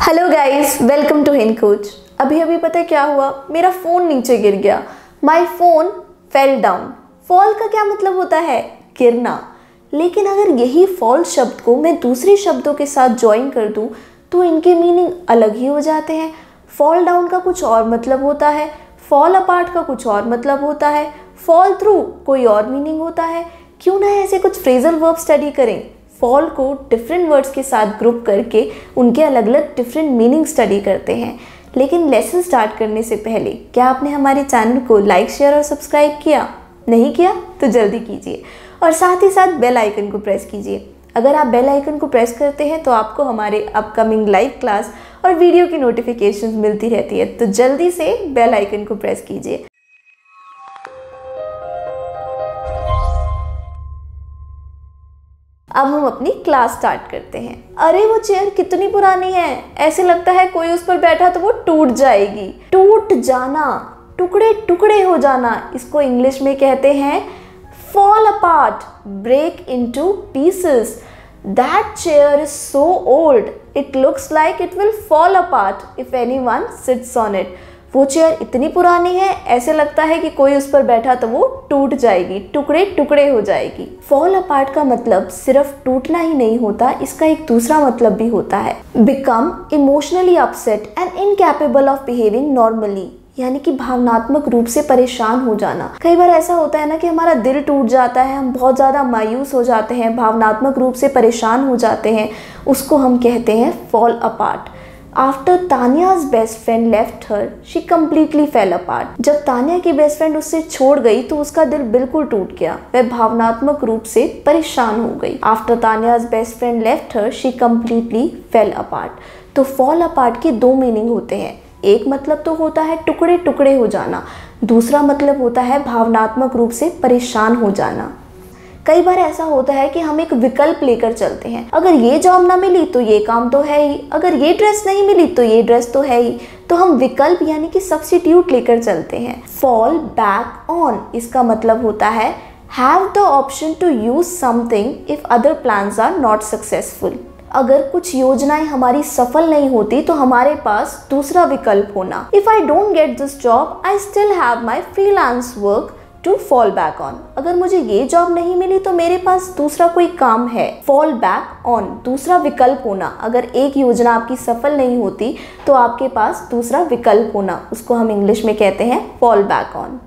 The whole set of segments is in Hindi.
Hello guys, welcome to Hind coach. अभी पता है क्या हुआ, मेरा फ़ोन नीचे गिर गया। My phone fell down. Fall का क्या मतलब होता है? गिरना। लेकिन अगर यही फॉल शब्द को मैं दूसरे शब्दों के साथ ज्वाइन कर दूं तो इनके मीनिंग अलग ही हो जाते हैं। फॉल डाउन का कुछ और मतलब होता है, फॉल अपार्ट का कुछ और मतलब होता है, फॉल थ्रू कोई और मीनिंग होता है। क्यों ना ऐसे कुछ फ्रेजल वर्ब स्टडी करें, फॉल को डिफरेंट वर्ड्स के साथ ग्रुप करके उनके अलग अलग डिफरेंट मीनिंग स्टडी करते हैं। लेकिन लेसन स्टार्ट करने से पहले क्या आपने हमारे चैनल को लाइक, शेयर और सब्सक्राइब किया? नहीं किया तो जल्दी कीजिए और साथ ही साथ बेल आइकन को प्रेस कीजिए। अगर आप बेल आइकन को प्रेस करते हैं तो आपको हमारे अपकमिंग लाइव क्लास और वीडियो की नोटिफिकेशंस मिलती रहती है, तो जल्दी से बेल आइकन को प्रेस कीजिए। अब हम अपनी क्लास स्टार्ट करते हैं। अरे वो चेयर कितनी पुरानी है, ऐसे लगता है कोई उस पर बैठा तो वो टूट जाएगी। टूट जाना, टुकड़े टुकड़े हो जाना, इसको इंग्लिश में कहते हैं fall apart, break into pieces. That chair is so old, it looks like it will fall apart if anyone sits on it. वो चेयर इतनी पुरानी है, ऐसे लगता है कि कोई उस पर बैठा तो वो टूट जाएगी, टुकड़े टुकड़े हो जाएगी। फॉल अपार्ट का मतलब सिर्फ टूटना ही नहीं होता, इसका एक दूसरा मतलब भी होता है, become emotionally upset and incapable of behaving normally, यानी कि भावनात्मक रूप से परेशान हो जाना। कई बार ऐसा होता है ना कि हमारा दिल टूट जाता है, हम बहुत ज़्यादा मायूस हो जाते हैं, भावनात्मक रूप से परेशान हो जाते हैं, उसको हम कहते हैं fall apart. After Tania's best friend left her, she completely fell apart. जब तानिया की बेस्ट फ्रेंड उससे छोड़ गई तो उसका दिल बिल्कुल टूट गया, वह भावनात्मक रूप से परेशान हो गई। After Tania's best friend left her, she completely fell apart. तो फॉल अपार्ट के दो मीनिंग होते हैं। एक मतलब तो होता है टुकड़े टुकड़े हो जाना, दूसरा मतलब होता है भावनात्मक रूप से परेशान हो जाना। कई बार ऐसा होता है कि हम एक विकल्प लेकर चलते हैं, अगर ये जॉब ना मिली तो ये काम तो है ही, अगर ये ड्रेस नहीं मिली तो ये ड्रेस तो है ही, तो हम विकल्प यानी कि सब्स्टिट्यूट लेकर चलते हैं। फॉल बैक ऑन, इसका मतलब होता है have the option to use something if other plans are not successful. अगर कुछ योजनाएं हमारी सफल नहीं होती तो हमारे पास दूसरा विकल्प होना। If I don't get this job I still have my freelance work to fall back on. अगर मुझे ये जॉब नहीं मिली तो मेरे पास दूसरा कोई काम है। फॉल बैक ऑन, दूसरा विकल्प होना। अगर एक योजना आपकी सफल नहीं होती तो आपके पास दूसरा विकल्प होना, उसको हम इंग्लिश में कहते हैं fall back on.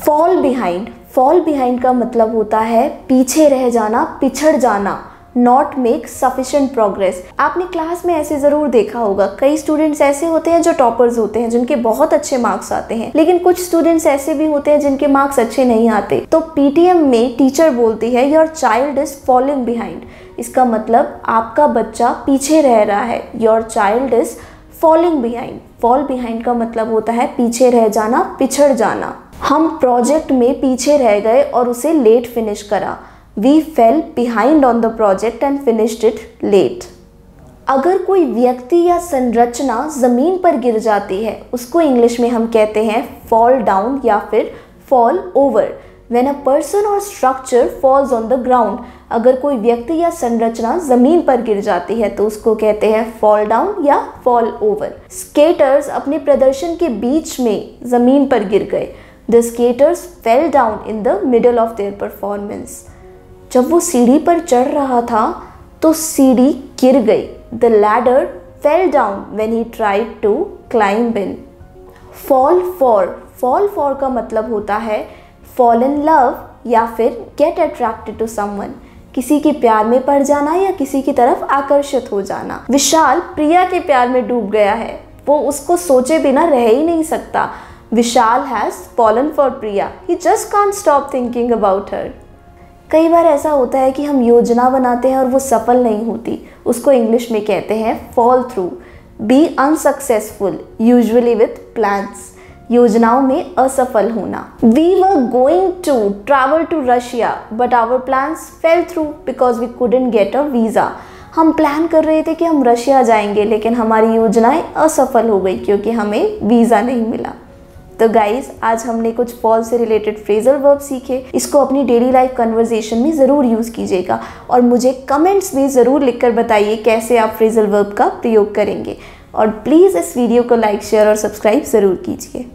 Fall behind, fall behind का मतलब होता है पीछे रह जाना, पिछड़ जाना, नॉट मेक सफिशिएंट प्रोग्रेस। आपने क्लास में ऐसे ज़रूर देखा होगा, कई स्टूडेंट्स ऐसे होते हैं जो टॉपर्स होते हैं, जिनके बहुत अच्छे मार्क्स आते हैं, लेकिन कुछ स्टूडेंट्स ऐसे भी होते हैं जिनके मार्क्स अच्छे नहीं आते। तो पीटीएम में टीचर बोलती है your child is falling behind. इसका मतलब आपका बच्चा पीछे रह रहा है, your child is falling behind. Fall behind का मतलब होता है पीछे रह जाना, पिछड़ जाना। हम प्रोजेक्ट में पीछे रह गए और उसे लेट फिनिश करा। We fell behind on the project and finished it late. अगर कोई व्यक्ति या संरचना जमीन पर गिर जाती है उसको इंग्लिश में हम कहते हैं fall down या फिर fall over. When a person or structure falls on the ground, अगर कोई व्यक्ति या संरचना जमीन पर गिर जाती है तो उसको कहते हैं fall down या fall over. Skaters अपने प्रदर्शन के बीच में जमीन पर गिर गए। The skaters fell down in the middle of their performance. जब वो सीढ़ी पर चढ़ रहा था तो सीढ़ी गिर गई। The ladder fell down when he tried to climb in. Fall for, fall for का मतलब होता है fall in love या फिर get attracted to someone, किसी के प्यार में पड़ जाना या किसी की तरफ आकर्षित हो जाना। विशाल प्रिया के प्यार में डूब गया है, वो उसको सोचे बिना रह ही नहीं सकता। विशाल has fallen for Priya. He just can't stop thinking about her. कई बार ऐसा होता है कि हम योजना बनाते हैं और वो सफल नहीं होती, उसको इंग्लिश में कहते हैं fall through. Be unsuccessful, usually with plans, योजनाओं में असफल होना। We were going to travel to Russia but our plans fell through because we couldn't get a visa. हम प्लान कर रहे थे कि हम रशिया जाएंगे लेकिन हमारी योजनाएं असफल हो गई क्योंकि हमें वीज़ा नहीं मिला। द तो गाइज आज हमने कुछ फॉल से रिलेटेड फ्रेजल वर्ब सीखे। इसको अपनी डेली लाइफ कन्वर्सेशन में ज़रूर यूज़ कीजिएगा और मुझे कमेंट्स में ज़रूर लिखकर बताइए कैसे आप फ्रेजल वर्ब का प्रयोग करेंगे। और प्लीज़ इस वीडियो को लाइक, शेयर और सब्सक्राइब ज़रूर कीजिए।